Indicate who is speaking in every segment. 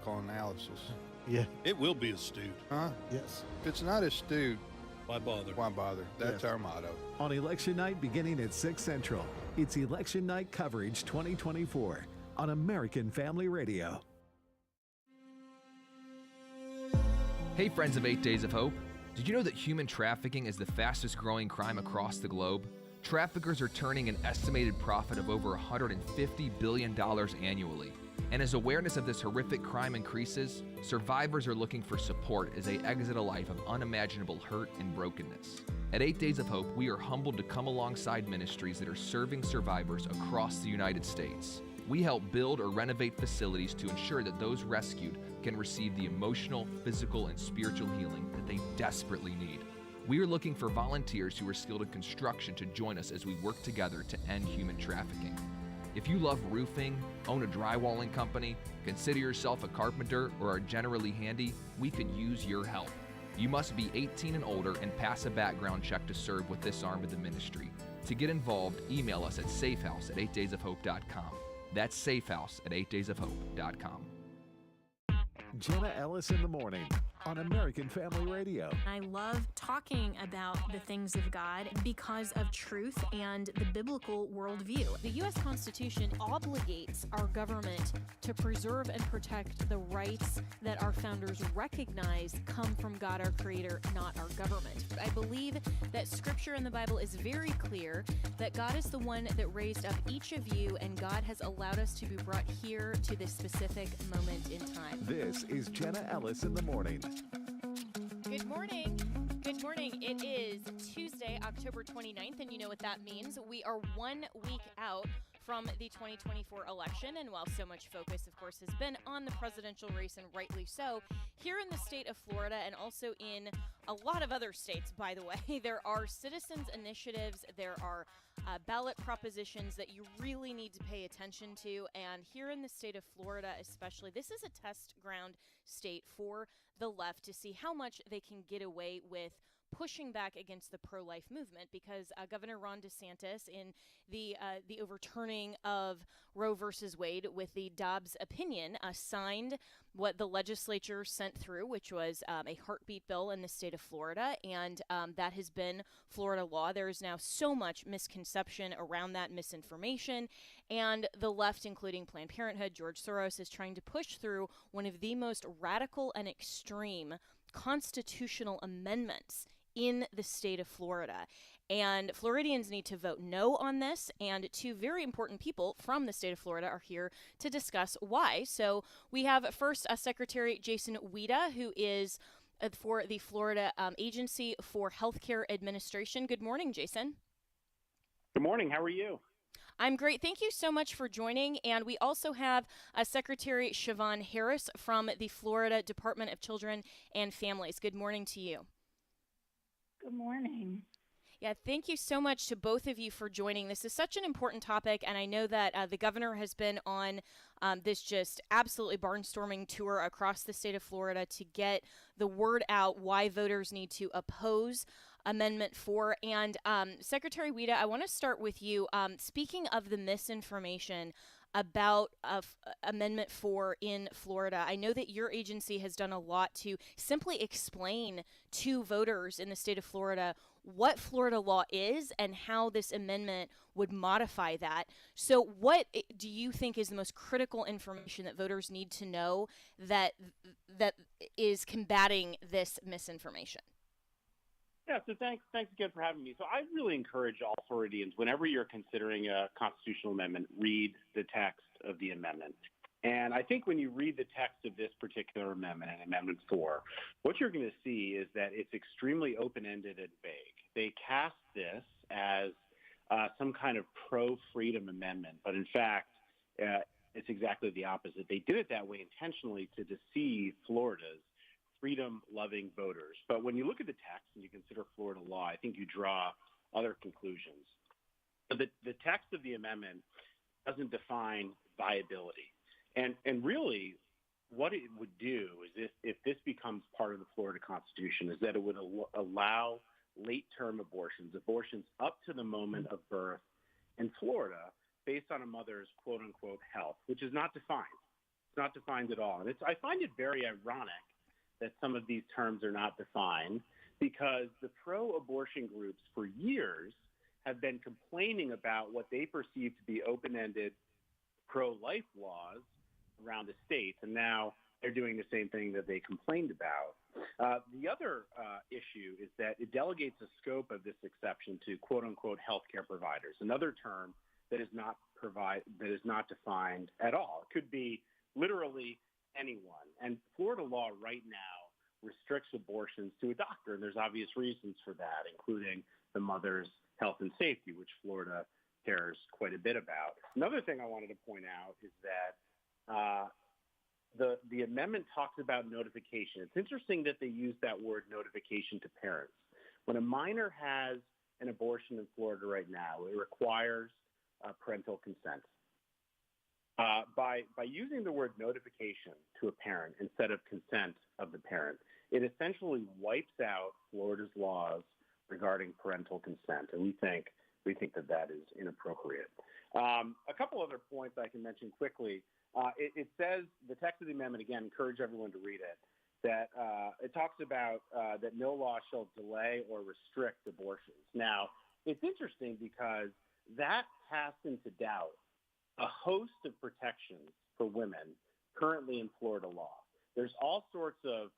Speaker 1: miracle analysis.
Speaker 2: Yeah.
Speaker 3: It will be astute.
Speaker 1: Huh?
Speaker 2: Yes.
Speaker 1: If it's not astute,
Speaker 3: Why bother?
Speaker 1: why bother? That's
Speaker 2: Yes.
Speaker 1: our motto.
Speaker 4: On election night beginning at 6 Central, it's Election Night Coverage 2024 on American Family Radio.
Speaker 5: Hey friends of 8 Days of Hope. Did you know that human trafficking is the fastest growing crime across the globe? Traffickers are turning an estimated profit of over $150 billion annually. And as awareness of this horrific crime increases, survivors are looking for support as they exit a life of unimaginable hurt and brokenness. At 8 Days of Hope, we are humbled to come alongside ministries that are serving survivors across the United States. We help build or renovate facilities to ensure that those rescued can receive the emotional, physical, and spiritual healing that they desperately need. We are looking for volunteers who are skilled in construction to join us as we work together to end human trafficking. If you love roofing, own a drywalling company, consider yourself a carpenter, or are generally handy, we could use your help. You must be 18 and older and pass a background check to serve with this arm of the ministry. To get involved, email us at safehouse@8daysofhope.com. That's safehouse@8daysofhope.com.
Speaker 4: Jenna Ellis in the morning on American Family Radio.
Speaker 6: I love talking about the things of God because of truth and the biblical worldview. The U.S. Constitution obligates our government to preserve and protect the rights that our founders recognize come from God, our Creator, not our government. I believe that Scripture in the Bible is very clear that God is the one that raised up each of you, and God has allowed us to be brought here to this specific moment in time.
Speaker 4: This is Jenna Ellis in the morning.
Speaker 6: Good morning. Good morning. It is Tuesday, October 29th, and you know what that means. We are 1 week out from the 2024 election, and while so much focus, of course, has been on the presidential race, and rightly so, here in the state of Florida and also in a lot of other states, by the way, there are citizens initiatives, there are ballot propositions that you really need to pay attention to, and here in the state of Florida especially, this is a test ground state for the left to see how much they can get away with pushing back against the pro-life movement, because Governor Ron DeSantis, in the overturning of Roe versus Wade with the Dobbs opinion, signed what the legislature sent through, which was a heartbeat bill in the state of Florida, and that has been Florida law. There is now so much misconception around that, misinformation, and the left, including Planned Parenthood, George Soros, is trying to push through one of the most radical and extreme constitutional amendments in the state of Florida. And Floridians need to vote no on this, and two very important people from the state of Florida are here to discuss why. So we have first Secretary Jason Wida, who is for the Florida Agency for Healthcare Administration. Good morning, Jason.
Speaker 7: Good morning. How are you?
Speaker 6: I'm great. Thank you so much for joining. And we also have Secretary Siobhan Harris from the Florida Department of Children and Families. Good morning to you.
Speaker 8: Good morning.
Speaker 6: Yeah, thank you so much to both of you for joining. This is such an important topic, and I know that the governor has been on this just absolutely barnstorming tour across the state of Florida to get the word out why voters need to oppose Amendment 4. And Secretary Wida, I want to start with you. Speaking of the misinformation about Amendment 4 in Florida, I know that your agency has done a lot to simply explain to voters in the state of Florida what Florida law is and how this amendment would modify that. So what do you think is the most critical information that voters need to know that is combating this misinformation?
Speaker 7: Yeah, so thanks again for having me. So I really encourage all Floridians, whenever you're considering a constitutional amendment, read the text of the amendment. And I think when you read the text of this particular amendment, Amendment 4, what you're going to see is that it's extremely open-ended and vague. They cast this as some kind of pro-freedom amendment, but in fact, it's exactly the opposite. They did it that way intentionally to deceive Florida's freedom-loving voters. But when you look at the text and you consider Florida law, I think you draw other conclusions. But the text of the amendment doesn't define viability. And really, what it would do is if this becomes part of the Florida Constitution, is that it would allow late-term abortions up to the moment of birth in Florida based on a mother's quote-unquote health, which is not defined. It's not defined at all. And I find it very ironic that some of these terms are not defined because the pro-abortion groups for years have been complaining about what they perceive to be open-ended pro-life laws around the states, and now they're doing the same thing that they complained about. The other issue is that it delegates the scope of this exception to quote-unquote healthcare providers, another term that is not defined at all. It could be literally anyone. And Florida law right now restricts abortions to a doctor, and there's obvious reasons for that, including the mother's health and safety, which Florida cares quite a bit about. Another thing I wanted to point out is that the amendment talks about notification. It's interesting that they use that word notification to parents. When a minor has an abortion in Florida right now, it requires parental consent. By using the word notification to a parent instead of consent of the parent, it essentially wipes out Florida's laws regarding parental consent, and we think that is inappropriate. A couple other points I can mention quickly. It says, the text of the amendment, again, encourage everyone to read it, that it talks about that no law shall delay or restrict abortions. Now, it's interesting because that casts into doubt a host of protections for women currently in Florida law. There's all sorts of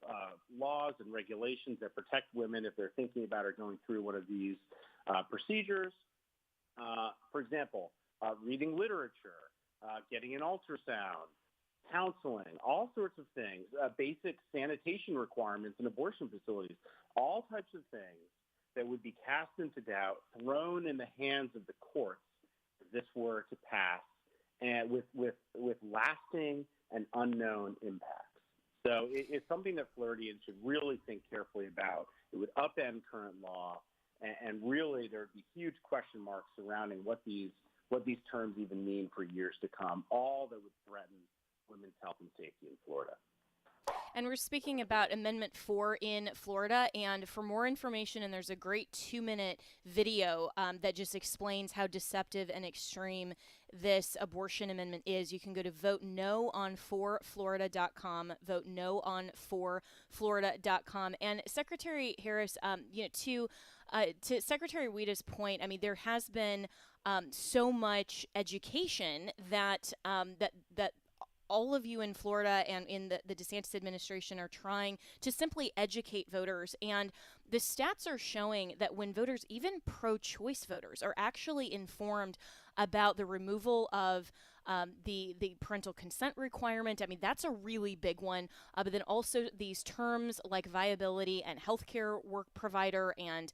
Speaker 7: laws and regulations that protect women if they're thinking about or going through one of these procedures. For example, reading literature, getting an ultrasound, counseling, all sorts of things, basic sanitation requirements in abortion facilities, all types of things that would be cast into doubt, thrown in the hands of the courts if this were to pass, and with lasting and unknown impacts. So it's something that Floridians should really think carefully about. It would upend current law, and really there would be huge question marks surrounding what these terms even mean for years to come, all that would threaten women's health and safety in Florida.
Speaker 6: And we're speaking about Amendment 4 in Florida. And for more information, and there's a great 2-minute video that just explains how deceptive and extreme this abortion amendment is, you can go to votenooon4florida.com, votenooon4florida.com. And Secretary Harris, to Secretary Weeda's point, I mean, there has been so much education that all of you in Florida and in the DeSantis administration are trying to simply educate voters. And the stats are showing that when voters, even pro-choice voters, are actually informed about the removal of the parental consent requirement, I mean, that's a really big one. But then also these terms like viability and healthcare work provider and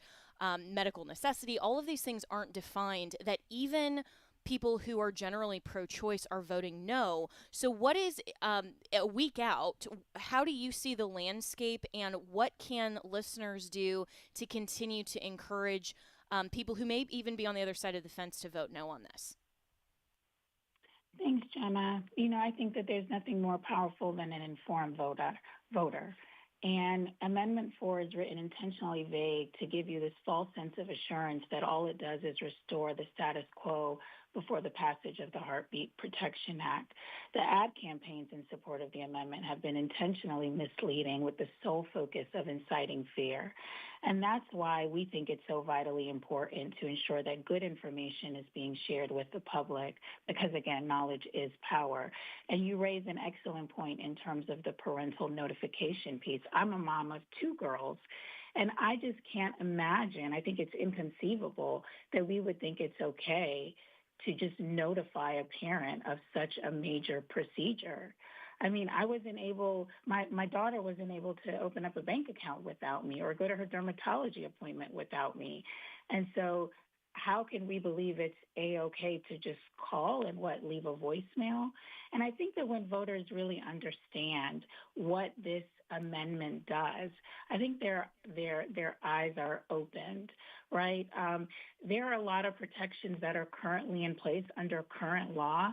Speaker 6: medical necessity, all of these things aren't defined, that even people who are generally pro-choice are voting no. So what is, a week out, how do you see the landscape, and what can listeners do to continue to encourage people who may even be on the other side of the fence to vote no on this?
Speaker 8: Thanks, Jenna. I think that there's nothing more powerful than an informed voter. And Amendment 4 is written intentionally vague to give you this false sense of assurance that all it does is restore the status quo before the passage of the Heartbeat Protection Act. The ad campaigns in support of the amendment have been intentionally misleading with the sole focus of inciting fear. And that's why we think it's so vitally important to ensure that good information is being shared with the public, because, again, knowledge is power. And you raise an excellent point in terms of the parental notification piece. I'm a mom of 2 girls, and I just can't imagine, I think it's inconceivable that we would think it's okay to just notify a parent of such a major procedure. I mean, my daughter wasn't able to open up a bank account without me or go to her dermatology appointment without me. And so how can we believe it's A-okay to just call and leave a voicemail? And I think that when voters really understand what this amendment does, I think their eyes are opened, right? There are a lot of protections that are currently in place under current law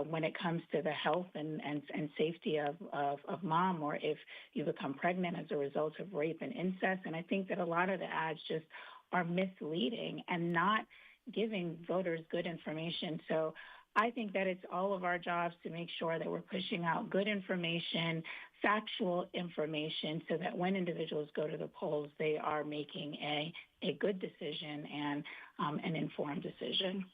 Speaker 8: when it comes to the health and safety of mom, or if you become pregnant as a result of rape and incest. And I think that a lot of the ads just are misleading and not giving voters good information. So I think that it's all of our jobs to make sure that we're pushing out good information, factual information, so that when individuals go to the polls, they are making a good decision and an informed decision.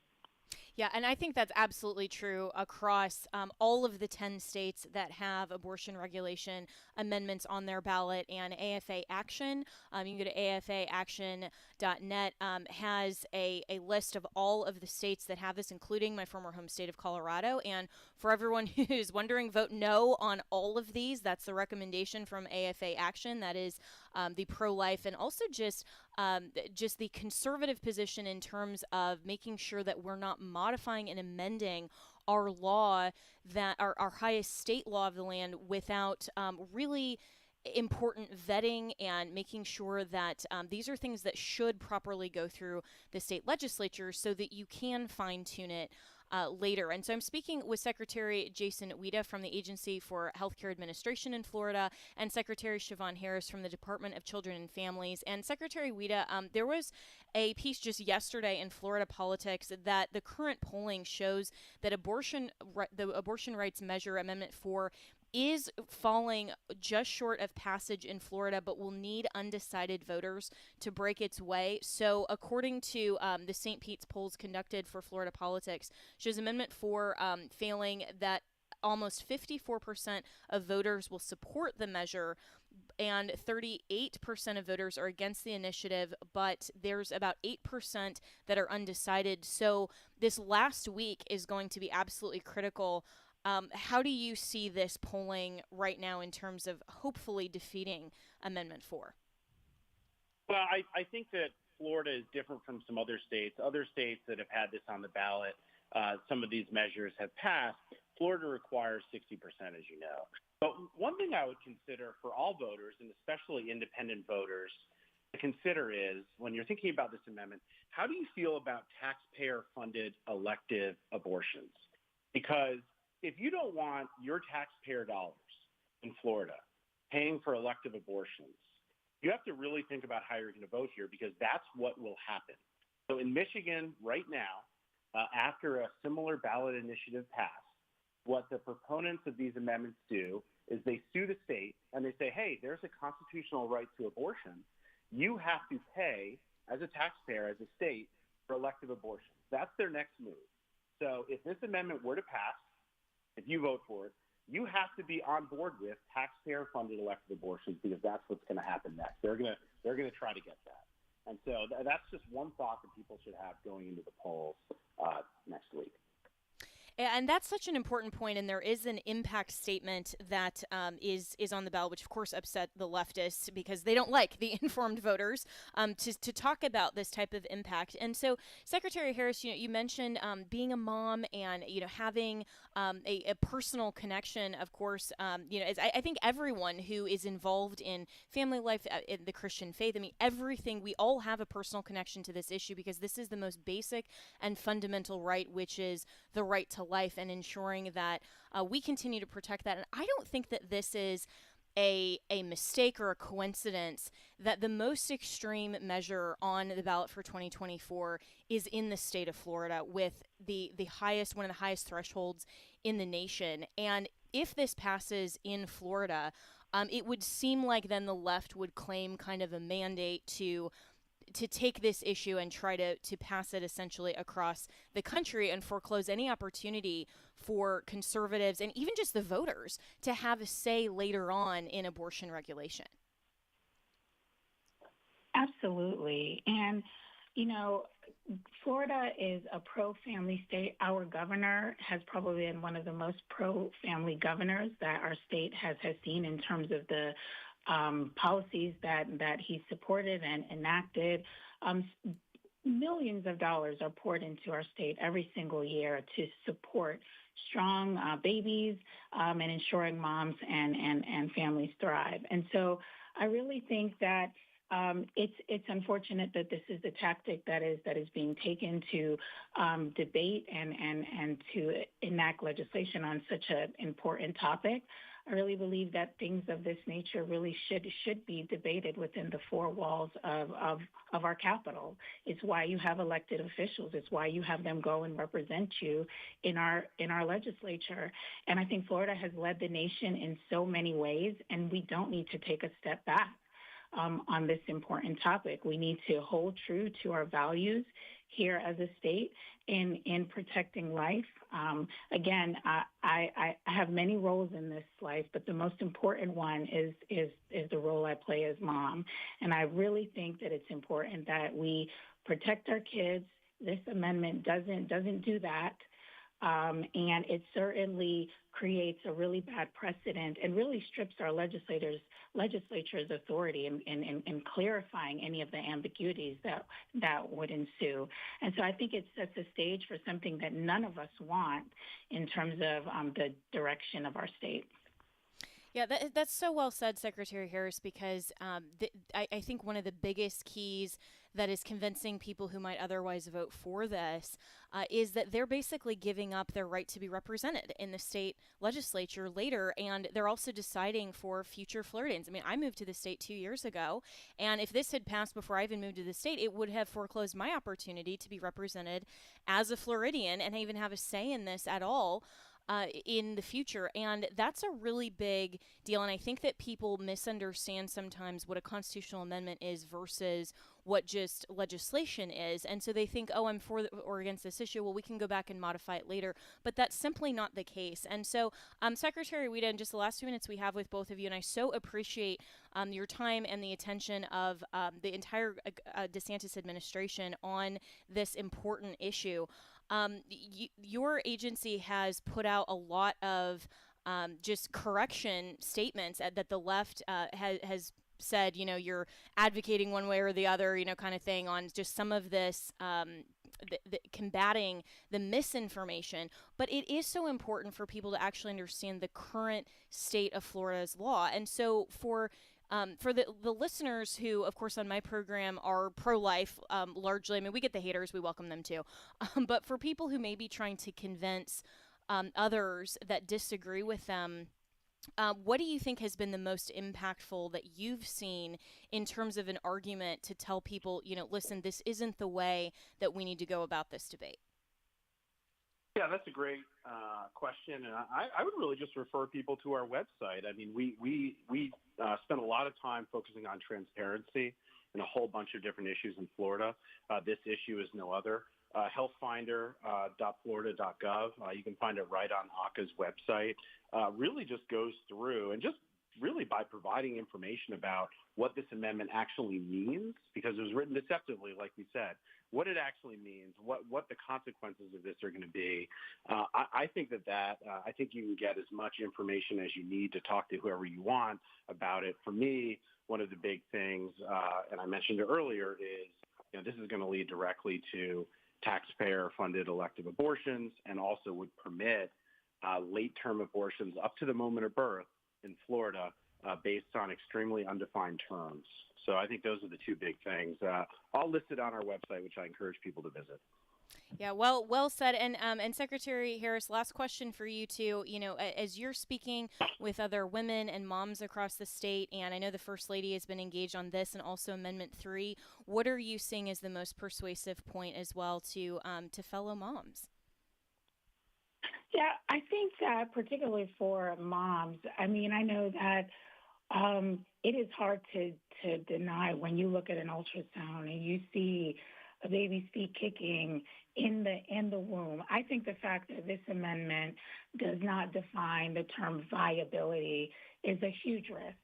Speaker 6: Yeah, and I think that's absolutely true across all of the 10 states that have abortion regulation amendments on their ballot. And AFA Action, you can go to afaaction.net, has a list of all of the states that have this, including my former home state of Colorado. And for everyone who's wondering, vote no on all of these. That's the recommendation from AFA Action. That is the pro-life and also just the conservative position in terms of making sure that we're not modifying and amending our law, that our highest state law of the land, without really important vetting and making sure that these are things that should properly go through the state legislature so that you can fine-tune it later. And so I'm speaking with Secretary Jason Wida from the Agency for Healthcare Administration in Florida and Secretary Siobhan Harris from the Department of Children and Families. And Secretary Wida, there was a piece just yesterday in Florida Politics that the current polling shows that the abortion rights measure, Amendment 4, is falling just short of passage in Florida, but will need undecided voters to break its way. So according to the St. Pete's polls conducted for Florida Politics, shows Amendment 4 failing, that almost 54% of voters will support the measure, and 38% of voters are against the initiative, but there's about 8% that are undecided. So this last week is going to be absolutely critical. How do you see this polling right now in terms of hopefully defeating Amendment 4?
Speaker 7: Well, I think that Florida is different from some other states. Other states that have had this on the ballot, some of these measures have passed. Florida requires 60%, as you know. But one thing I would consider for all voters, and especially independent voters, to consider is, when you're thinking about this amendment, how do you feel about taxpayer-funded elective abortions? Because if you don't want your taxpayer dollars in Florida paying for elective abortions, you have to really think about how you're going to vote here, because that's what will happen. So in Michigan right now, after a similar ballot initiative passed, what the proponents of these amendments do is they sue the state and they say, hey, there's a constitutional right to abortion. You have to pay as a taxpayer, as a state, for elective abortions. That's their next move. So if this amendment were to pass, if you vote for it, you have to be on board with taxpayer-funded elective abortions, because that's what's going to happen next. They're going to try to get that. And so that's just one thought that people should have going into the polls next week.
Speaker 6: And that's such an important point, and there is an impact statement that is on the ballot, which of course upset the leftists because they don't like the informed voters to talk about this type of impact. And so, Secretary Harris, you mentioned being a mom and having a personal connection. Of course, I think everyone who is involved in family life, in the Christian faith, I mean, everything, we all have a personal connection to this issue, because this is the most basic and fundamental right, which is the right to life, and ensuring that we continue to protect that. And I don't think that this is a mistake or a coincidence that the most extreme measure on the ballot for 2024 is in the state of Florida, with one of the highest thresholds in the nation. And if this passes in Florida, it would seem like then the left would claim kind of a mandate to take this issue and try to pass it essentially across the country and foreclose any opportunity for conservatives and even just the voters to have a say later on in abortion regulation.
Speaker 8: Absolutely. And, Florida is a pro-family state. Our governor has probably been one of the most pro-family governors that our state has seen in terms of the policies that he supported and enacted. Millions of dollars are poured into our state every single year to support strong babies and ensuring moms and families thrive. And so I really think that it's unfortunate that this is the tactic that is being taken to debate and to enact legislation on such an important topic. I really believe that things of this nature really should be debated within the four walls of our Capitol. It's why you have elected officials. It's why you have them go and represent you in our legislature. And I think Florida has led the nation in so many ways, and we don't need to take a step back on this important topic. We need to hold true to our values here as a state in protecting life. Again, I have many roles in this life, but the most important one is the role I play as mom. And I really think that it's important that we protect our kids. This amendment doesn't do that. And it certainly creates a really bad precedent and really strips our legislature's authority in clarifying any of the ambiguities that would ensue. And so I think it sets a stage for something that none of us want in terms of the direction of our state.
Speaker 6: Yeah, that's so well said, Secretary Harris, because I think one of the biggest keys that is convincing people who might otherwise vote for this is that they're basically giving up their right to be represented in the state legislature later, and they're also deciding for future Floridians. I mean, I moved to the state 2 years ago, and if this had passed before I even moved to the state, it would have foreclosed my opportunity to be represented as a Floridian and even have a say in this at all. In the future. And that's a really big deal. And I think that people misunderstand sometimes what a constitutional amendment is versus what just legislation is. And so they think, oh, I'm for or against this issue. Well, we can go back and modify it later. But that's simply not the case. And so, Secretary Whedon, in just the last 2 minutes we have with both of you, and I so appreciate your time and the attention of the entire DeSantis administration on this important issue. Your agency has put out a lot of just correction statements that the left has said, you're advocating one way or the other, kind of thing on just some of this combating the misinformation. But it is so important for people to actually understand the current state of Florida's law. And so for the listeners who, of course, on my program are pro-life largely, I mean, we get the haters, we welcome them too. But for people who may be trying to convince others that disagree with them, what do you think has been the most impactful that you've seen in terms of an argument to tell people, listen, this isn't the way that we need to go about this debate?
Speaker 7: Yeah, that's a great question, and I would really just refer people to our website. I mean, we spend a lot of time focusing on transparency and a whole bunch of different issues in Florida. This issue is no other. Healthfinder.florida.gov. You can find it right on ACA's website. Really just goes through and just really by providing information about what this amendment actually means, because it was written deceptively, like we said, what it actually means, what the consequences of this are going to be. I think I think you can get as much information as you need to talk to whoever you want about it. For me, one of the big things, and I mentioned it earlier, is this is going to lead directly to taxpayer-funded elective abortions, and also would permit late-term abortions up to the moment of birth in Florida based on extremely undefined terms. So I think those are the two big things, all listed on our website, which I encourage people to visit.
Speaker 6: Yeah, well said. And Secretary Harris, last question for you too. As you're speaking with other women and moms across the state, and I know the First Lady has been engaged on this and also Amendment 3, what are you seeing as the most persuasive point as well to fellow moms?
Speaker 8: Yeah, I think that particularly for moms, I mean, I know that it is hard to deny when you look at an ultrasound and you see a baby's feet kicking in the womb. I think the fact that this amendment does not define the term viability is a huge risk,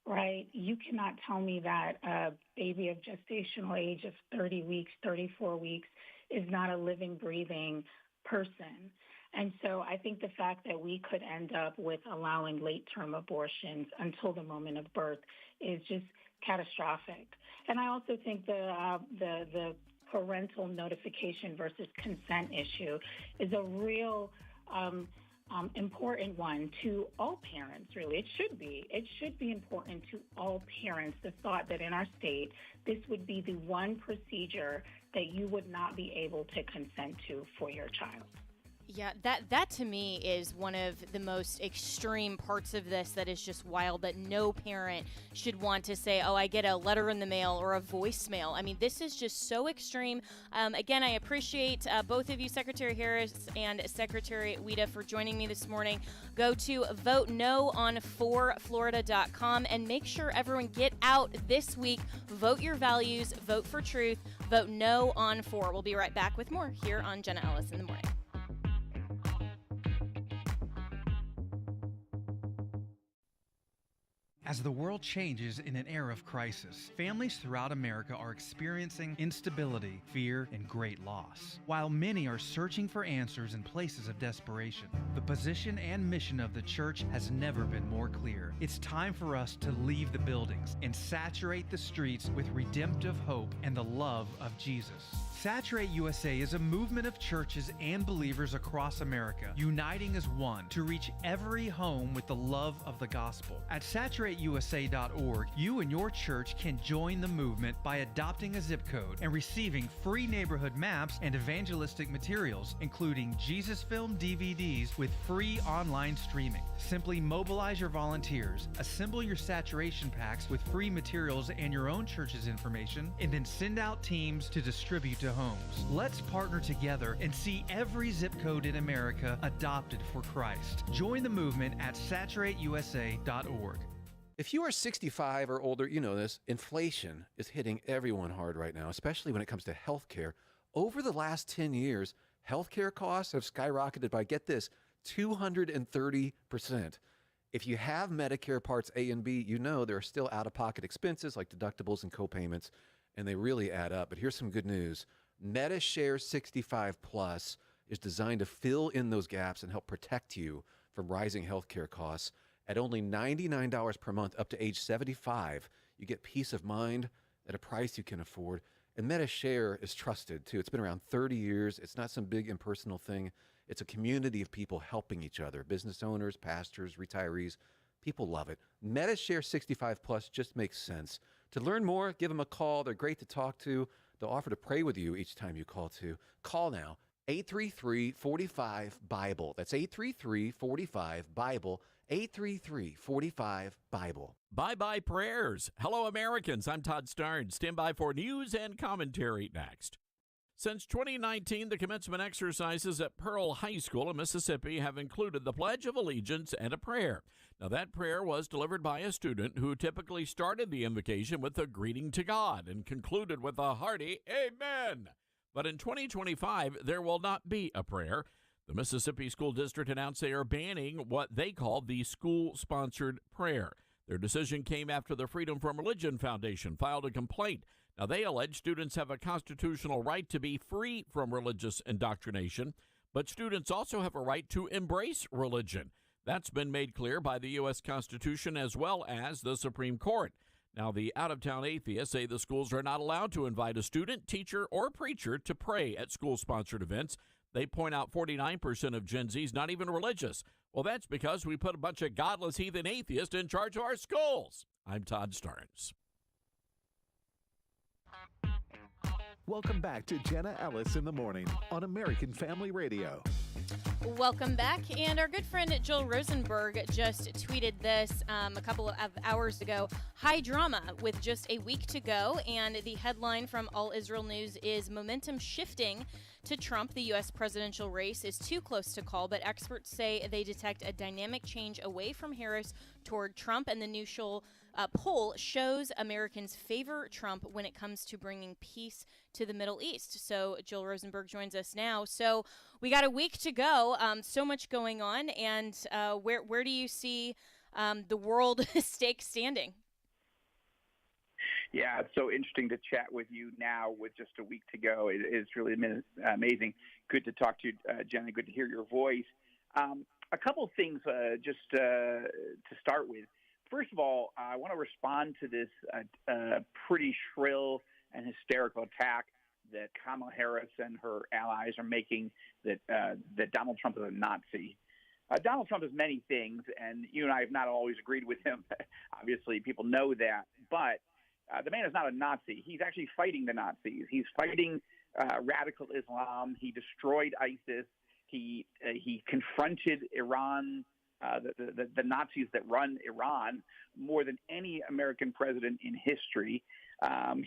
Speaker 8: right? You cannot tell me that a baby of gestational age of 30 weeks, 34 weeks is not a living, breathing person. And so I think the fact that we could end up with allowing late-term abortions until the moment of birth is just catastrophic. And I also think the parental notification versus consent issue is a real important one to all parents, really. It should be. It should be important to all parents, the thought that in our state, this would be the one procedure that you would not be able to consent to for your child.
Speaker 6: Yeah, that to me is one of the most extreme parts of this that is just wild, that no parent should want to say, oh, I get a letter in the mail or a voicemail. I mean, this is just so extreme. Again, I appreciate both of you, Secretary Harris and Secretary Wida, for joining me this morning. Go to votenoon4florida.com and make sure everyone get out this week. Vote your values, vote for truth, vote no on 4. We'll be right back with more here on Jenna Ellis in the Morning.
Speaker 2: As the world changes in an era of crisis, families throughout America are experiencing instability, fear, and great loss. While many are searching for answers in places of desperation, the position and mission of the church has never been more clear. It's time for us to leave the buildings and saturate the streets with redemptive hope and the love of Jesus. Saturate USA is a movement of churches and believers across America, uniting as one to reach every home with the love of the gospel. At saturateusa.org, you and your church can join the movement by adopting a zip code and receiving free neighborhood maps and evangelistic materials, including Jesus Film DVDs with free online streaming. Simply mobilize your volunteers, assemble your saturation packs with free materials and your own church's information, and then send out teams to distribute to homes. Let's partner together and see every zip code in America adopted for Christ. Join the movement at saturateusa.org.
Speaker 3: If you are 65 or older, you know this. Inflation is hitting everyone hard right now, especially when it comes to health care. Over the last 10 years, healthcare costs have skyrocketed by, get this, 230%. If you have Medicare Parts A and B, you know there are still out-of-pocket expenses like deductibles and copayments, and they really add up. But here's some good news. MediShare 65 Plus is designed to fill in those gaps and help protect you from rising healthcare costs. At only $99 per month up to age 75, you get peace of mind at a price you can afford. And MediShare is trusted, too. It's been around 30 years. It's not some big impersonal thing. It's a community of people helping each other, business owners, pastors, retirees. People love it. MediShare 65 Plus just makes sense. To learn more, give them a call. They're great to talk to. They'll offer to pray with you each time you call, too. Call now, 833-45-BIBLE. That's 833-45-BIBLE, 833-45-BIBLE.
Speaker 9: Bye-bye prayers. Hello, Americans. I'm Todd Starnes. Stand by for news and commentary next. Since 2019, the commencement exercises at Pearl High School in Mississippi have included the Pledge of Allegiance and a prayer. Now, that prayer was delivered by a student who typically started the invocation with a greeting to God and concluded with a hearty Amen. But in 2025, there will not be a prayer. The Mississippi School District announced they are banning what they call the school-sponsored prayer. Their decision came after the Freedom from Religion Foundation filed a complaint. Now, they allege students have a constitutional right to be free from religious indoctrination, but students also have a right to embrace religion. That's been made clear by the U.S. Constitution as well as the Supreme Court. Now, the out-of-town atheists say the schools are not allowed to invite a student, teacher, or preacher to pray at school-sponsored events. They point out 49% of Gen Z's not even religious. Well, that's because we put a bunch of godless heathen atheists in charge of our schools. I'm Todd Starnes.
Speaker 4: Welcome back to Jenna Ellis in the Morning on American Family Radio.
Speaker 6: Welcome back. And our good friend Joel Rosenberg just tweeted this a couple of hours ago. High drama with just a week to go. And the headline from All Israel News is momentum shifting to Trump. The U.S. presidential race is too close to call, but experts say they detect a dynamic change away from Harris toward Trump. And the new poll shows Americans favor Trump when it comes to bringing peace to the Middle East. So Joel Rosenberg joins us now. So we got a week to go. So much going on. And where do you see the world stake standing?
Speaker 10: Yeah, it's so interesting to chat with you now with just a week to go. It's really been amazing. Good to talk to you, Jenna. Good to hear your voice. A couple of things just to start with. First of all, I want to respond to this pretty shrill and hysterical attack that Kamala Harris and her allies are making that Donald Trump is a Nazi. Donald Trump is many things, and you and I have not always agreed with him. Obviously, people know that. But the man is not a Nazi. He's actually fighting the Nazis. He's fighting radical Islam. He destroyed ISIS. He confronted Iran, the Nazis that run Iran, more than any American president in history.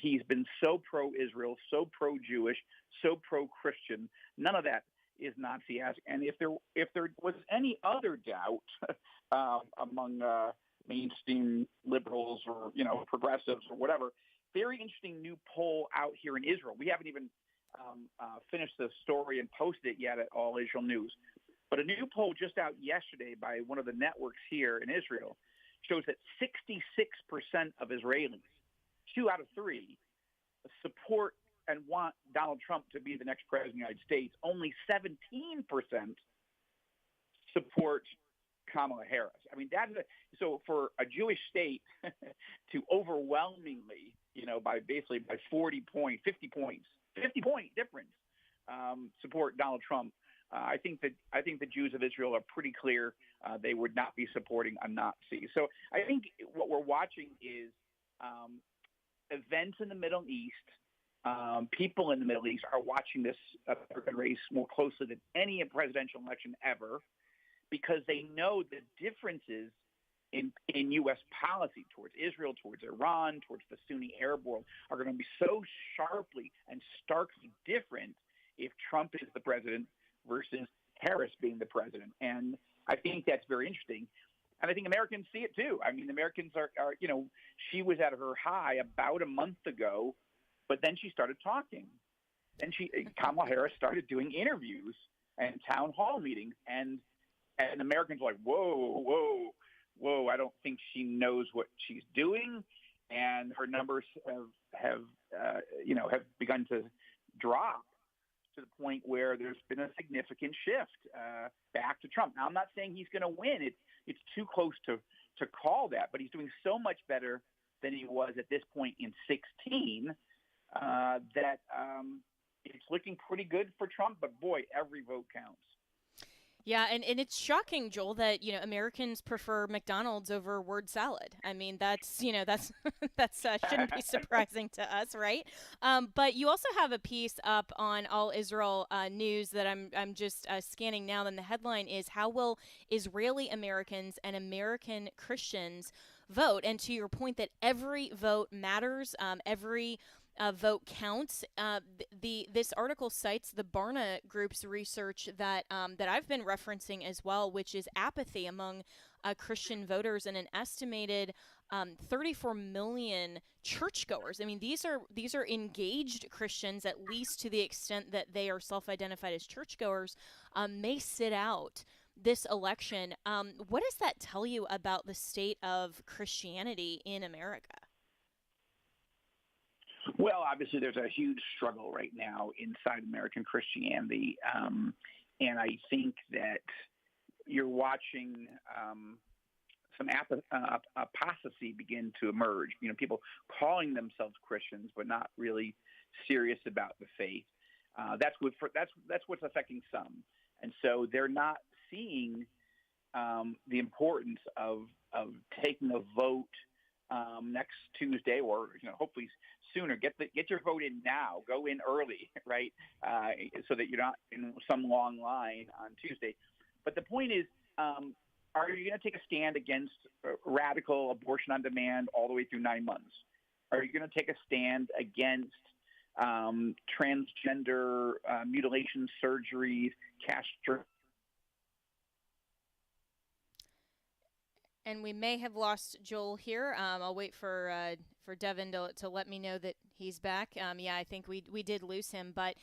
Speaker 10: He's been so pro-Israel, so pro-Jewish, so pro-Christian. None of that is Nazi-esque. And if there was any other doubt among mainstream liberals or progressives or whatever, very interesting new poll out here in Israel. We haven't even finished the story and posted it yet at All Israel News. But a new poll just out yesterday by one of the networks here in Israel shows that 66% of Israelis, 2 out of 3, support and want Donald Trump to be the next president of the United States. Only 17% support Kamala Harris. I mean, so for a Jewish state to overwhelmingly, by 40 points, 50 points, 50-point difference, support Donald Trump. I think the Jews of Israel are pretty clear they would not be supporting a Nazi. So I think what we're watching is events in the Middle East. People in the Middle East are watching this American race more closely than any presidential election ever, because they know the differences in U.S. policy towards Israel, towards Iran, towards the Sunni Arab world are going to be so sharply and starkly different if Trump is the president versus Harris being the president. And I think that's very interesting. And I think Americans see it too. I mean, Americans are she was at her high about a month ago, but then she started talking. Then Kamala Harris started doing interviews and town hall meetings, and Americans were like, whoa, I don't think she knows what she's doing. And her numbers have begun to drop to the point where there's been a significant shift back to Trump. Now, I'm not saying he's going to win. It's too close to call that, but he's doing so much better than he was at this point in 2016 that it's looking pretty good for Trump. But boy, every vote counts.
Speaker 6: Yeah, and it's shocking, Joel, that Americans prefer McDonald's over word salad. I mean, that's shouldn't be surprising to us, right? But you also have a piece up on All Israel News that I'm just scanning now. Then the headline is, "How will Israeli Americans and American Christians vote?" And to your point that every vote matters, every vote counts. This article cites the Barna Group's research that I've been referencing as well, which is apathy among Christian voters and an estimated 34 million churchgoers. I mean, these are engaged Christians, at least to the extent that they are self-identified as churchgoers, may sit out this election. What does that tell you about the state of Christianity in America?
Speaker 10: Well, obviously, there's a huge struggle right now inside American Christianity, and I think that you're watching some apostasy begin to emerge. People calling themselves Christians but not really serious about the faith. That's what's affecting some, and so they're not seeing the importance of taking a vote next Tuesday, or hopefully sooner. Get your vote in now. Go in early, right? So that you're not in some long line on Tuesday. But the point is, are you going to take a stand against radical abortion on demand all the way through 9 months? Are you going to take a stand against transgender mutilation surgeries, castration?
Speaker 6: And we may have lost Joel here. I'll wait for Devin to let me know that he's back. Yeah, I think we did lose him, but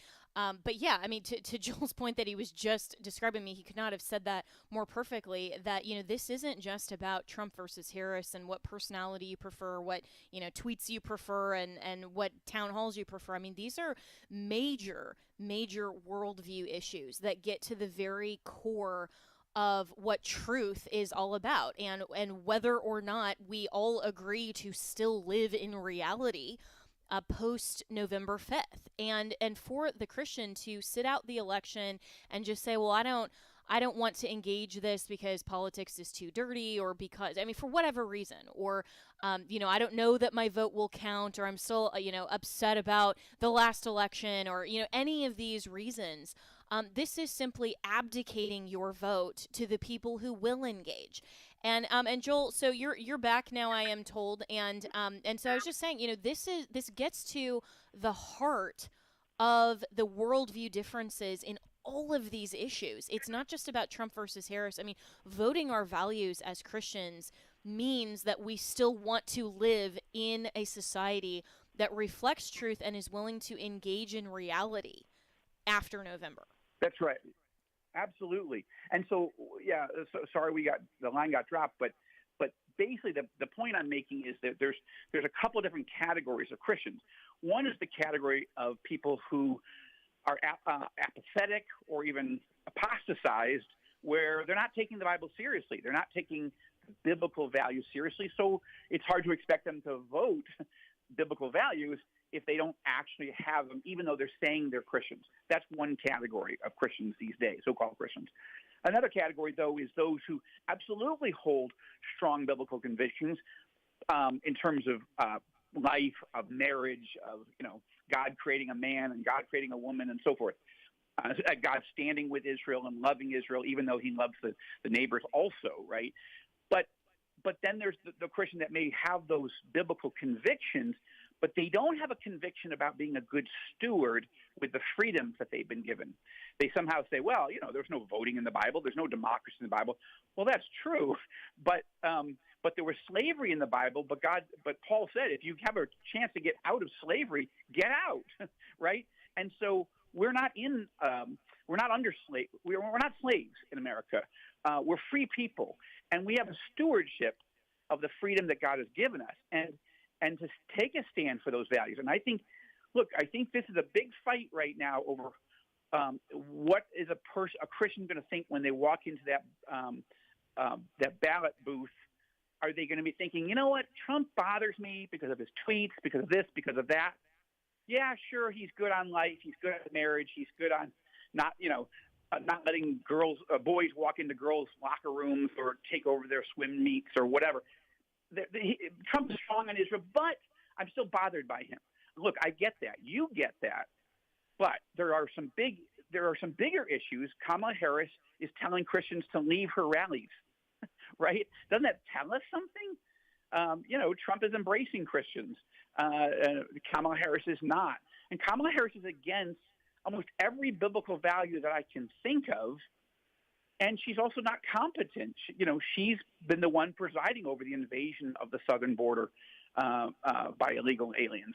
Speaker 6: yeah, I mean, to Joel's point that he was just describing me, he could not have said that more perfectly. That this isn't just about Trump versus Harris and what personality you prefer, what tweets you prefer, and what town halls you prefer. I mean, these are major worldview issues that get to the very core of what truth is all about, and whether or not we all agree to still live in reality post November 5th. And for the Christian to sit out the election and just say, well, I don't want to engage this because politics is too dirty, or because, for whatever reason, or, I don't know that my vote will count, or I'm still, upset about the last election, or, any of these reasons. This is simply abdicating your vote to the people who will engage. And Joel, so you're back now, I am told, and so I was just saying, this gets to the heart of the worldview differences in all of these issues. It's not just about Trump versus Harris. I mean, voting our values as Christians means that we still want to live in a society that reflects truth and is willing to engage in reality after November.
Speaker 10: That's right. Absolutely. And so, yeah, sorry the line got dropped, but basically the point I'm making is that there's a couple of different categories of Christians. One is the category of people who are apathetic or even apostatized, where they're not taking the Bible seriously. They're not taking biblical values seriously. So it's hard to expect them to vote biblical values if they don't actually have them, even though they're saying they're Christians. That's one category of Christians these days, so-called Christians. Another category, though, is those who absolutely hold strong biblical convictions in terms of life, of marriage, of God creating a man and God creating a woman and so forth. God standing with Israel and loving Israel, even though he loves the neighbors also, right? But then there's the Christian that may have those biblical convictions, but they don't have a conviction about being a good steward with the freedoms that they've been given. They somehow say, well, there's no voting in the Bible, there's no democracy in the Bible. Well, that's true, but there was slavery in the Bible. But Paul said, if you have a chance to get out of slavery, get out, right? And so we're not under slave. We're not slaves in America. We're free people, and we have a stewardship of the freedom that God has given us, and to take a stand for those values. And I think this is a big fight right now over what is a Christian going to think when they walk into that ballot booth. Are they going to be thinking, what, Trump bothers me because of his tweets, because of this, because of that? Yeah, sure, he's good on life, he's good at marriage, he's good on not letting boys walk into girls' locker rooms or take over their swim meets or whatever. Trump is strong on Israel, but I'm still bothered by him. Look, I get that. You get that. But there are some bigger issues. Kamala Harris is telling Christians to leave her rallies, right? Doesn't that tell us something? Trump is embracing Christians. Kamala Harris is not. And Kamala Harris is against almost every biblical value that I can think of. And she's also not competent. She's been the one presiding over the invasion of the southern border by illegal aliens.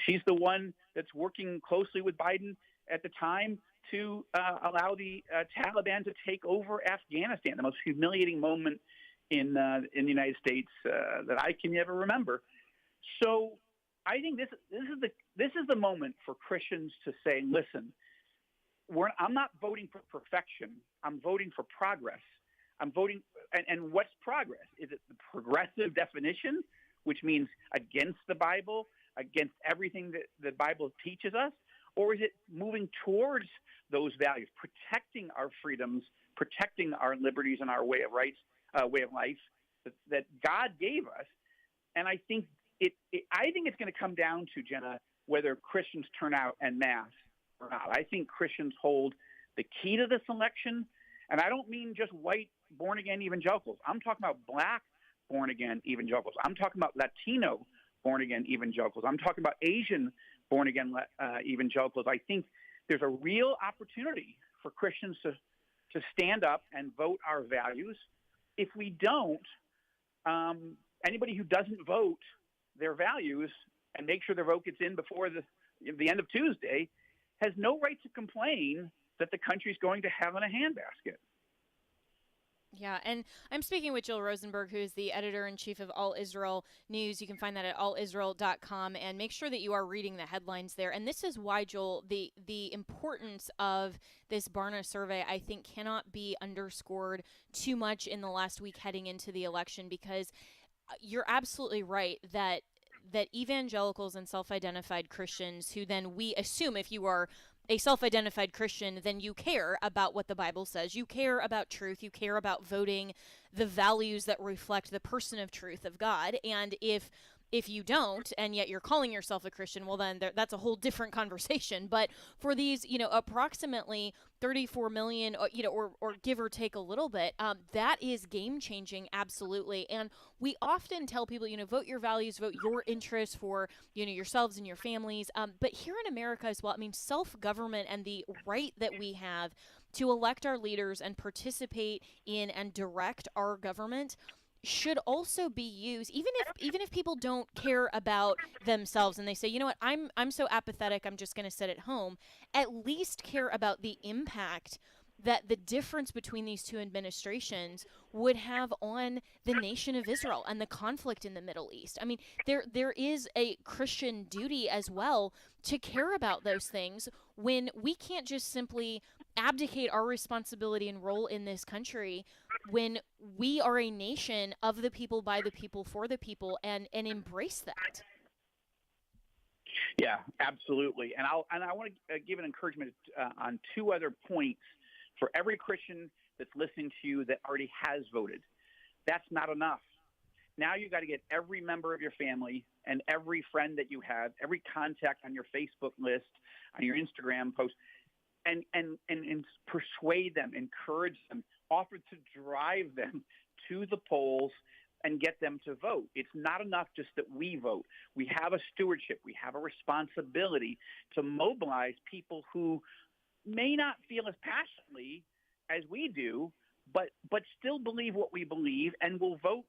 Speaker 10: She's the one that's working closely with Biden at the time to allow the Taliban to take over Afghanistan, the most humiliating moment in the United States that I can ever remember. So I think this is the moment for Christians to say, listen, I'm not voting for perfection. I'm voting for progress. I'm voting, and what's progress? Is it the progressive definition, which means against the Bible, against everything that the Bible teaches us? Or is it moving towards those values, protecting our freedoms, protecting our liberties and our way of life that God gave us? And I think it's going to come down to, Jenna, whether Christians turn out en masse or not. I think Christians hold the key to this election, and I don't mean just white born-again evangelicals. I'm talking about black born-again evangelicals. I'm talking about Latino born-again evangelicals. I'm talking about Asian born-again evangelicals. I think there's a real opportunity for Christians to stand up and vote our values. If we don't, anybody who doesn't vote their values and make sure their vote gets in before the end of Tuesday has no right to complain that the country's going to hell in a handbasket.
Speaker 6: Yeah, and I'm speaking with Joel Rosenberg, who is the editor-in-chief of All Israel News. You can find that at allisrael.com, and make sure that you are reading the headlines there. And this is why, Joel, the importance of this Barna survey, I think, cannot be underscored too much in the last week heading into the election, because you're absolutely right that evangelicals and self-identified Christians, who then we assume if you are a self-identified Christian, then you care about what the Bible says. You care about truth. You care about voting the values that reflect the person of truth of God. And if If you don't, and yet you're calling yourself a Christian, well, then that's a whole different conversation. But for these, approximately 34 million, or give or take a little bit, that is game changing, absolutely. And we often tell people, vote your values, vote your interests for, yourselves and your families. But here in America as well, I mean, self-government and the right that we have to elect our leaders and participate in and direct our government should also be used, even if people don't care about themselves and they say, what, I'm so apathetic, I'm just going to sit at home. At least care about the impact that the difference between these two administrations would have on the nation of Israel and the conflict in the Middle East. I mean, there is a Christian duty as well to care about those things when we can't just simply abdicate our responsibility and role in this country when we are a nation of the people, by the people, for the people, and embrace that.
Speaker 10: Yeah, absolutely. And I want to give an encouragement on two other points for every Christian that's listening to you that already has voted. That's not enough. Now you got to get every member of your family and every friend that you have, every contact on your Facebook list, on your Instagram post, and persuade them, encourage them, offer to drive them to the polls and get them to vote. It's not enough just that we vote. We have a stewardship. We have a responsibility to mobilize people who may not feel as passionately as we do, but still believe what we believe and will vote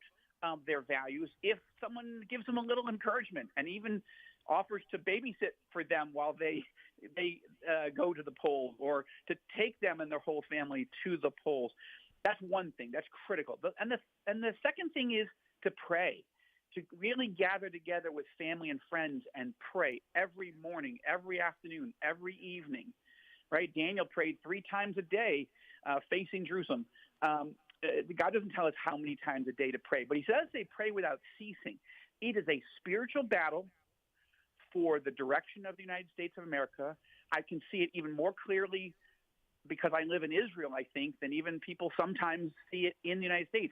Speaker 10: their values if someone gives them a little encouragement and even offers to babysit for them while they go to the polls, or to take them and their whole family to the polls. That's one thing. That's critical. And the second thing is to pray, to really gather together with family and friends and pray every morning, every afternoon, every evening. Right? Daniel prayed 3 times a day facing Jerusalem. God doesn't tell us how many times a day to pray, but he says they pray without ceasing. It is a spiritual battle for the direction of the United States of America. I can see it even more clearly because I live in Israel, I think, than even people sometimes see it in the United States.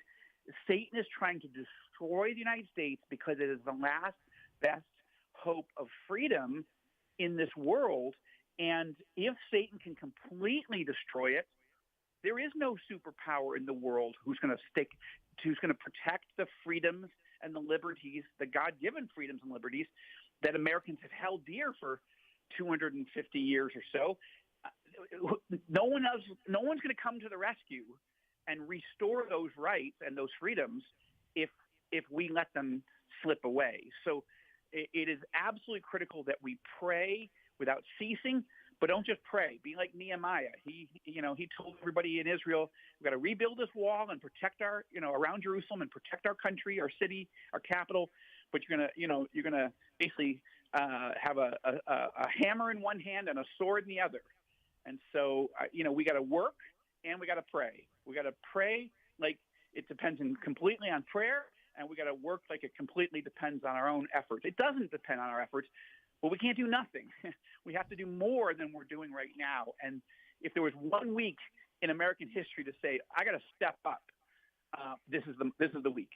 Speaker 10: Satan is trying to destroy the United States because it is the last best hope of freedom in this world. And if Satan can completely destroy it, there is no superpower in the world who's going to protect the freedoms and the liberties, the God-given freedoms and liberties that Americans have held dear for 250 years or so. No one's going to come to the rescue and restore those rights and those freedoms if we let them slip away. So it is absolutely critical that we pray without ceasing. But don't just pray. Be like Nehemiah. He told everybody in Israel, we've got to rebuild this wall and protect our, around Jerusalem and protect our country, our city, our capital. But you're gonna basically have a hammer in one hand and a sword in the other. And so, we got to work and we got to pray. We got to pray like it depends completely on prayer, and we got to work like it completely depends on our own efforts. It doesn't depend on our efforts. Well, we can't do nothing. We have to do more than we're doing right now. And if there was 1 week in American history to say, I got to step up, this is the week.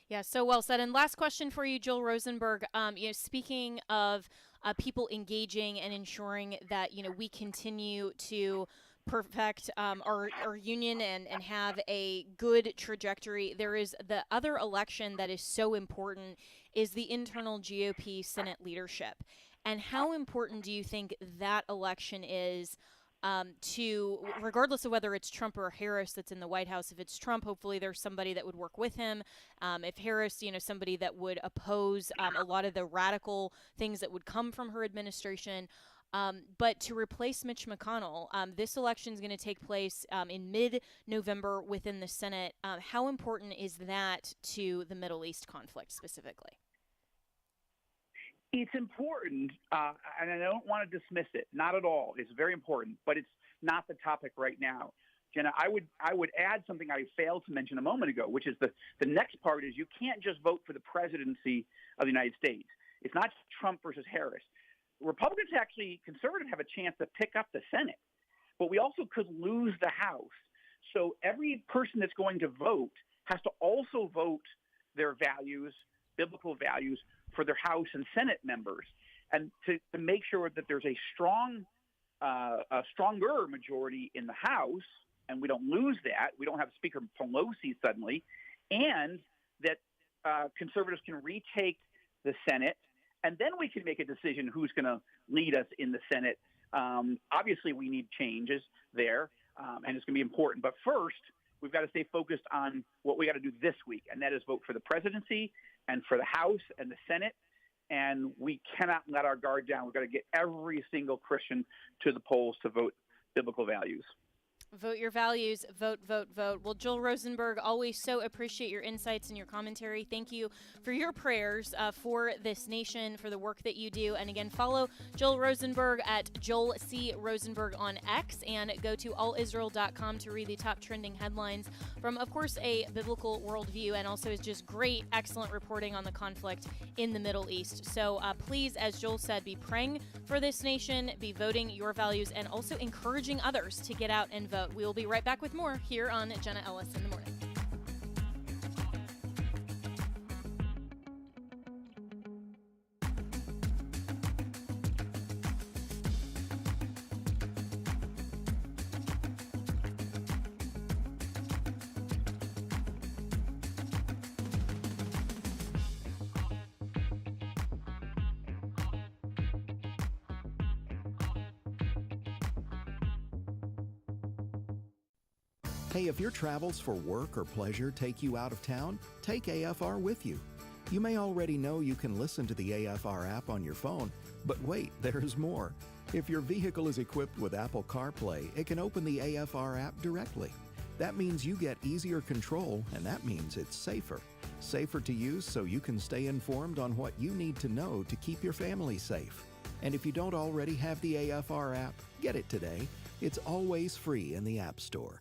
Speaker 6: Yeah, so well said. And last question for you, Joel Rosenberg. Speaking of people engaging and ensuring that we continue to perfect our union and have a good trajectory, there is the other election that is so important is the internal GOP Senate leadership. And how important do you think that election is to, regardless of whether it's Trump or Harris that's in the White House? If it's Trump, hopefully there's somebody that would work with him. If Harris, somebody that would oppose a lot of the radical things that would come from her administration. But to replace Mitch McConnell, this election is going to take place in mid-November within the Senate. How important is that to the Middle East conflict specifically?
Speaker 10: It's important, and I don't want to dismiss it. Not at all. It's very important, but it's not the topic right now. Jenna, I would add something I failed to mention a moment ago, which is the next part is you can't just vote for the presidency of the United States. It's not Trump versus Harris. Republicans, actually, conservatives have a chance to pick up the Senate, but we also could lose the House. So every person that's going to vote has to also vote their values biblical values for their House and Senate members, and to make sure that there's a stronger majority in the House, and we don't lose that. We don't have Speaker Pelosi suddenly, and that conservatives can retake the Senate, and then we can make a decision who's going to lead us in the Senate. Obviously, we need changes there, and it's going to be important. But first, we've got to stay focused on what we got to do this week, and that is vote for the presidency and for the House and the Senate. And we cannot let our guard down. We've got to get every single Christian to the polls to vote biblical values.
Speaker 6: Vote your values. Vote, vote, vote. Well, Joel Rosenberg, always so appreciate your insights and your commentary. Thank you for your prayers for this nation, for the work that you do. And again, follow Joel Rosenberg at Joel C. Rosenberg on X, and go to allisrael.com to read the top trending headlines from, of course, a biblical worldview, and also is just great, excellent reporting on the conflict in the Middle East. So please, as Joel said, be praying for this nation, be voting your values, and also encouraging others to get out and vote. We will be right back with more here on Jenna Ellis in the Morning.
Speaker 11: Hey, if your travels for work or pleasure take you out of town, take AFR with you. You may already know you can listen to the AFR app on your phone, but wait, there's more. If your vehicle is equipped with Apple CarPlay, it can open the AFR app directly. That means you get easier control, and that means it's safer. Safer to use so you can stay informed on what you need to know to keep your family safe. And if you don't already have the AFR app, get it today. It's always free in the App Store.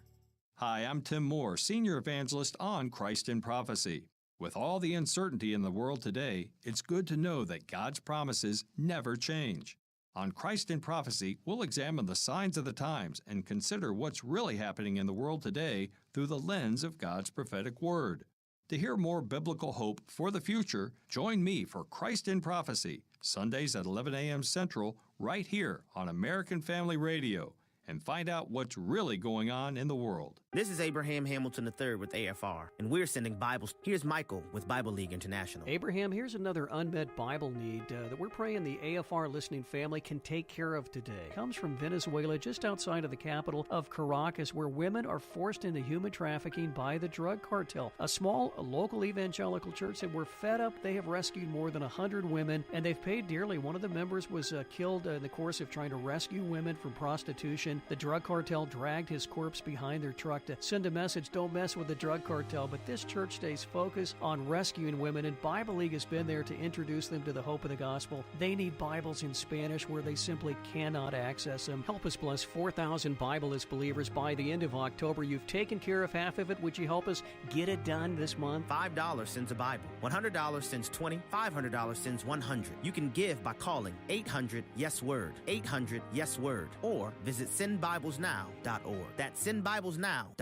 Speaker 12: Hi, I'm Tim Moore, Senior Evangelist on Christ in Prophecy. With all the uncertainty in the world today, it's good to know that God's promises never change. On Christ in Prophecy, we'll examine the signs of the times and consider what's really happening in the world today through the lens of God's prophetic word. To hear more biblical hope for the future, join me for Christ in Prophecy, Sundays at 11 a.m. Central, right here on American Family Radio, and find out what's really going on in the world.
Speaker 13: This is Abraham Hamilton III with AFR, and we're sending Bibles. Here's Michael with Bible League International.
Speaker 14: Abraham, here's another unmet Bible need that we're praying the AFR listening family can take care of today. It comes from Venezuela, just outside of the capital of Caracas, where women are forced into human trafficking by the drug cartel. A small local evangelical church said we're fed up. They have rescued more than 100 women, and they've paid dearly. One of the members was killed in the course of trying to rescue women from prostitution. The drug cartel dragged his corpse behind their truck to send a message, don't mess with the drug cartel. But this church stays focused on rescuing women, and Bible League has been there to introduce them to the hope of the gospel. They need Bibles in Spanish where they simply cannot access them. Help us bless 4,000 Bibleless believers by the end of October. You've taken care of half of it. Would you help us get it done this month?
Speaker 13: $5 sends a Bible. $100 sends 20. $500 sends 100. You can give by calling 800-YES-WORD. 800-YES-WORD. Or visit sendbiblesnow.org. That's sendbiblesnow.org.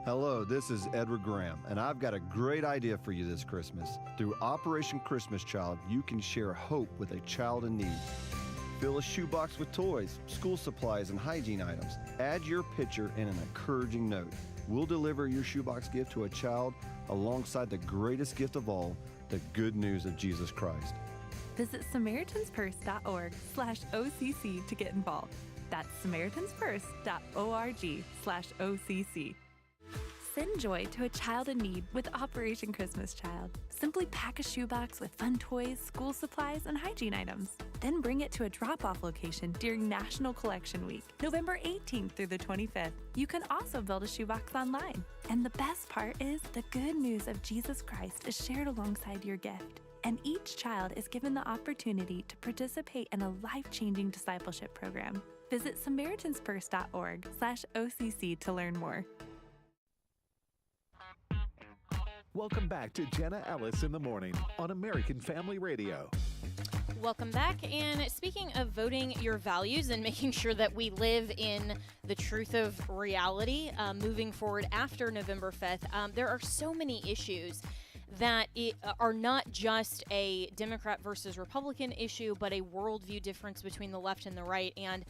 Speaker 15: Hello, this is Edward Graham, and I've got a great idea for you this Christmas. Through Operation Christmas Child, you can share hope with a child in need. Fill a shoebox with toys, school supplies, and hygiene items. Add your picture and an encouraging note. We'll deliver your shoebox gift to a child alongside the greatest gift of all, the good news of Jesus Christ.
Speaker 16: Visit SamaritansPurse.org/OCC to get involved. That's SamaritansPurse.org/OCC. Send joy to a child in need with Operation Christmas Child. Simply pack a shoebox with fun toys, school supplies, and hygiene items. Then bring it to a drop-off location during National Collection Week, November 18th through the 25th. You can also build a shoebox online. And the best part is the good news of Jesus Christ is shared alongside your gift. And each child is given the opportunity to participate in a life-changing discipleship program. Visit SamaritansPurse.org/OCC to learn more.
Speaker 4: Welcome back to Jenna Ellis in the Morning on American Family Radio.
Speaker 6: Welcome back. And speaking of voting your values and making sure that we live in the truth of reality moving forward after November 5th, there are so many issues that are not just a Democrat versus Republican issue, but a worldview difference between the left and the right. And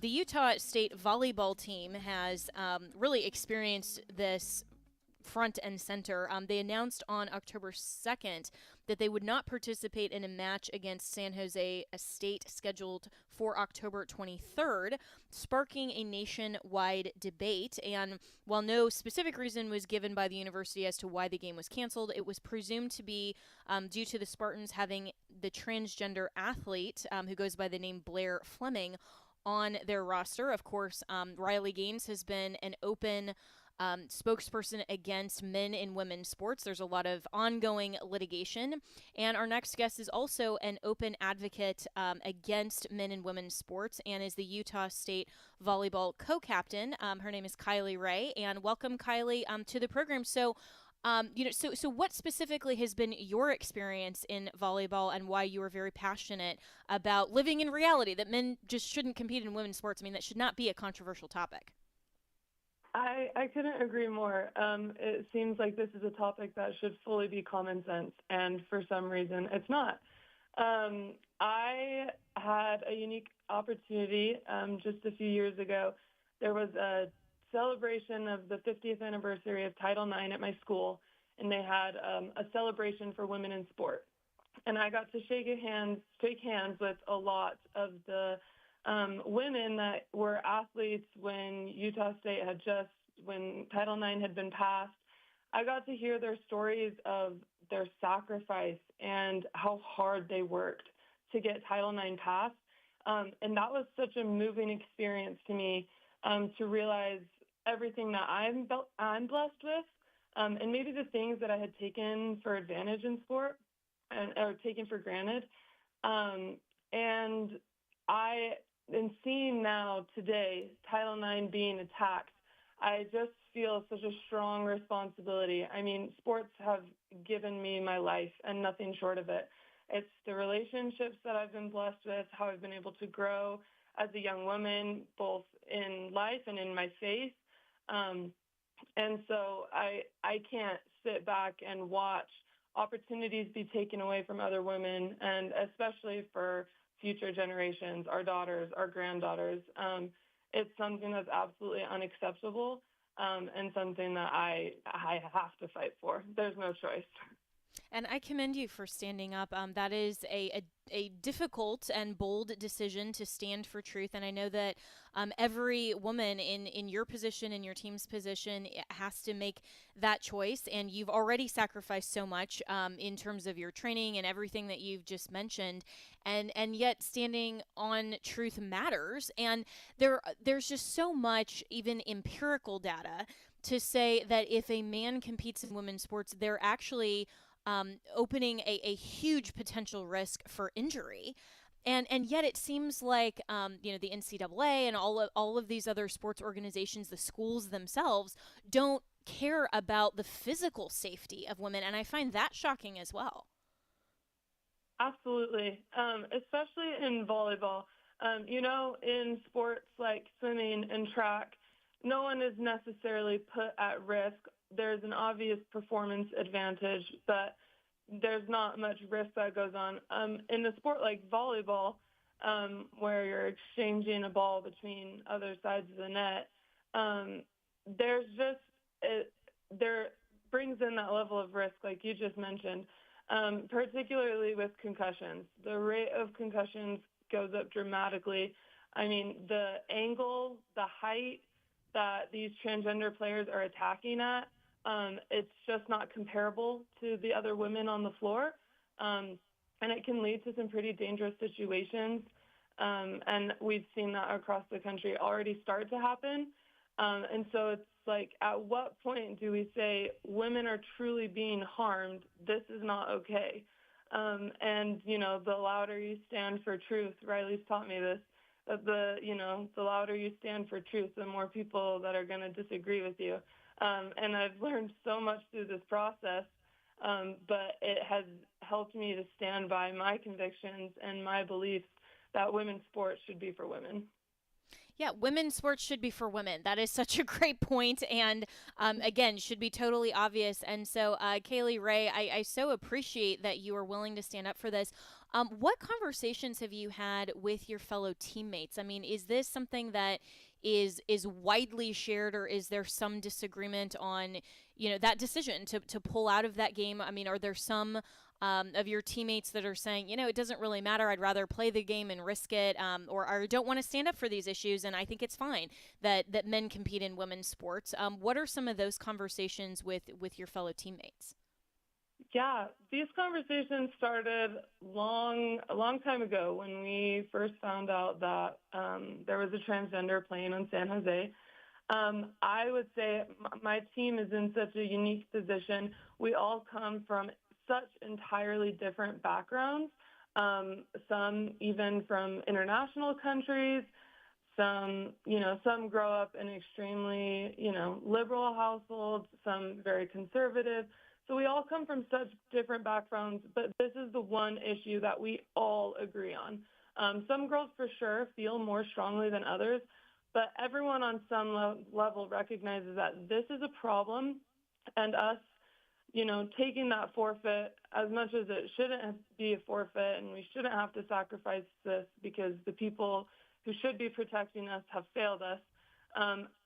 Speaker 6: the Utah State volleyball team has really experienced this front and center. They announced on October 2nd that they would not participate in a match against San Jose State scheduled for October 23rd, sparking a nationwide debate. And while no specific reason was given by the university as to why the game was canceled, it was presumed to be due to the Spartans having the transgender athlete who goes by the name Blair Fleming on their roster. Of course, Riley Gaines has been an open spokesperson against men and women's sports. There's a lot of ongoing litigation. And our next guest is also an open advocate against men and women's sports and is the Utah State volleyball co-captain. Her name is Kylie Ray. And welcome, Kylie, to the program. So, so what specifically has been your experience in volleyball and why you are very passionate about living in reality that men just shouldn't compete in women's sports? I mean, that should not be a controversial topic.
Speaker 17: I couldn't agree more. It seems like this is a topic that should fully be common sense, and for some reason it's not. I had a unique opportunity just a few years ago. There was a celebration of the 50th anniversary of Title IX at my school, and they had a celebration for women in sport. And I got to shake hands with a lot of the women that were athletes when Utah State when Title IX had been passed. I got to hear their stories of their sacrifice and how hard they worked to get Title IX passed. And that was such a moving experience to me to realize everything that I'm blessed with, and maybe the things that I had taken for advantage in sport or taken for granted. And in seeing now today Title IX being attacked, I just feel such a strong responsibility. I mean, sports have given me my life and nothing short of it. It's the relationships that I've been blessed with, how I've been able to grow as a young woman, both in life and in my faith. And so I can't sit back and watch opportunities be taken away from other women, and especially for future generations, our daughters, our granddaughters. It's something that's absolutely unacceptable, and something that I have to fight for. There's no choice.
Speaker 6: And I commend you for standing up. That is a difficult and bold decision to stand for truth. And I know that every woman in your position, in your team's position, has to make that choice. And you've already sacrificed so much in terms of your training and everything that you've just mentioned. And yet standing on truth matters. And there's just so much, even empirical data, to say that if a man competes in women's sports, they're actually opening a huge potential risk for injury. And yet it seems like, the NCAA and all of these other sports organizations, the schools themselves, don't care about the physical safety of women. And I find that shocking as well.
Speaker 17: Absolutely, especially in volleyball. In sports like swimming and track, no one is necessarily put at risk. There's an obvious performance advantage, but there's not much risk that goes on. In a sport like volleyball, where you're exchanging a ball between other sides of the net, there brings in that level of risk, like you just mentioned, particularly with concussions. The rate of concussions goes up dramatically. I mean, the angle, the height that these transgender players are attacking at, it's just not comparable to the other women on the floor. And it can lead to some pretty dangerous situations. And we've seen that across the country already start to happen. And so it's like, at what point do we say women are truly being harmed? This is not okay. And, the louder you stand for truth, Riley's taught me this, the louder you stand for truth, the more people that are going to disagree with you. And I've learned so much through this process, but it has helped me to stand by my convictions and my beliefs that women's sports should be for women.
Speaker 6: Yeah, women's sports should be for women. That is such a great point, and again, should be totally obvious. And so, Kaylee Ray, I so appreciate that you are willing to stand up for this. What conversations have you had with your fellow teammates? I mean, is this something that is widely shared, or is there some disagreement on, that decision to pull out of that game? I mean, are there some of your teammates that are saying, it doesn't really matter, I'd rather play the game and risk it, or I don't want to stand up for these issues, and I think it's fine that men compete in women's sports? What are some of those conversations with your fellow teammates?
Speaker 17: Yeah, these conversations started a long time ago when we first found out that there was a transgender playing on San Jose. I would say my team is in such a unique position. We all come from such entirely different backgrounds, some even from international countries, some grow up in extremely, liberal households, some very conservative. So we all come from such different backgrounds, but this is the one issue that we all agree on. Some girls for sure feel more strongly than others, but everyone on some level recognizes that this is a problem, and us taking that forfeit, as much as it shouldn't be a forfeit and we shouldn't have to sacrifice this because the people who should be protecting us have failed us.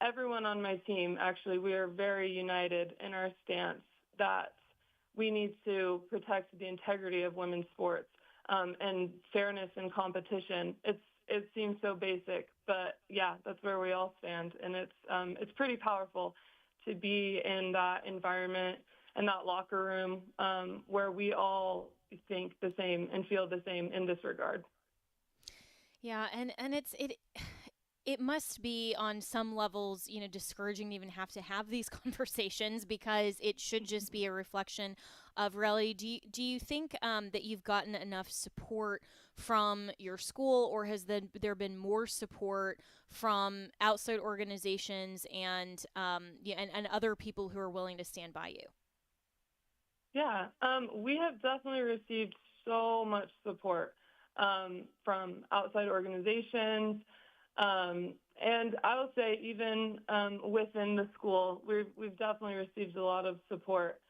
Speaker 17: Everyone on my team, actually, we are very united in our stance that we need to protect the integrity of women's sports and fairness in competition. It seems so basic, but yeah, that's where we all stand. And it's pretty powerful to be in that environment and that locker room where we all think the same and feel the same in this regard.
Speaker 6: Yeah, and it must be on some levels, discouraging to even have to have these conversations, because it should just be a reflection of reality. Do you think that you've gotten enough support from your school, or has there been more support from outside organizations and other people who are willing to stand by you?
Speaker 17: Yeah, we have definitely received so much support from outside organizations. And I will say even within the school, we've definitely received a lot of support,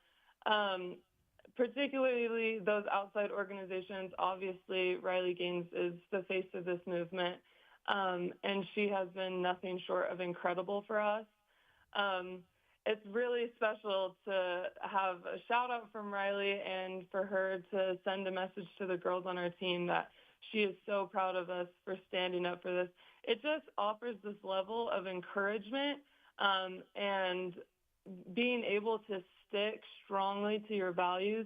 Speaker 17: particularly those outside organizations. Obviously, Riley Gaines is the face of this movement, and she has been nothing short of incredible for us. It's really special to have a shout out from Riley and for her to send a message to the girls on our team that she is so proud of us for standing up for this. It just offers this level of encouragement and being able to stick strongly to your values.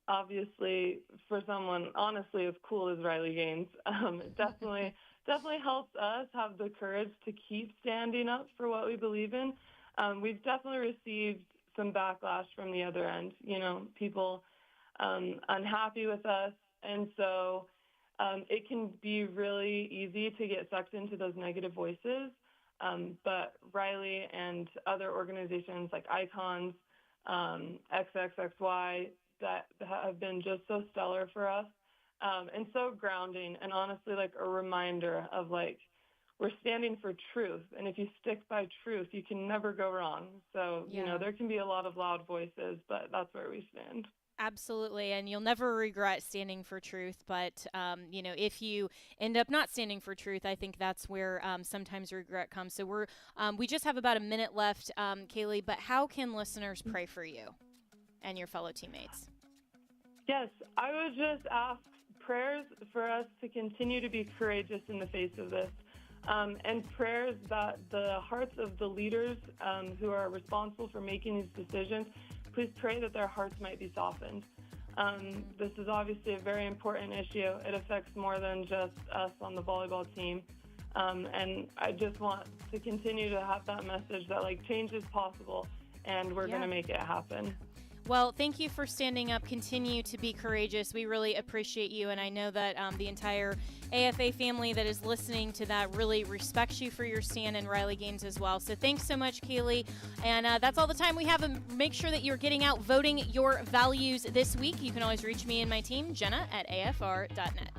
Speaker 17: Obviously, for someone honestly as cool as Riley Gaines, it definitely helps us have the courage to keep standing up for what we believe in. We've definitely received some backlash from the other end, people unhappy with us. And so it can be really easy to get sucked into those negative voices. But Riley and other organizations like Icons, XXXY, that have been just so stellar for us and so grounding, and honestly like a reminder of we're standing for truth. And if you stick by truth, you can never go wrong. So, there can be a lot of loud voices, but that's where we stand.
Speaker 6: Absolutely, and you'll never regret standing for truth. But, if you end up not standing for truth, I think that's where sometimes regret comes. So we just have about a minute left, Kaylee, but how can listeners pray for you and your fellow teammates?
Speaker 17: Yes, I would just ask prayers for us to continue to be courageous in the face of this, and prayers that the hearts of the leaders who are responsible for making these decisions, please pray that their hearts might be softened. This is obviously a very important issue. It affects more than just us on the volleyball team. And I just want to continue to have that message that change is possible, and we're going to make it happen.
Speaker 6: Well, thank you for standing up. Continue to be courageous. We really appreciate you, and I know that the entire AFA family that is listening to that really respects you for your stand, and Riley Gaines as well. So thanks so much, Kaylee. And that's all the time we have. Make sure that you're getting out voting your values this week. You can always reach me and my team, Jenna, at afr.net.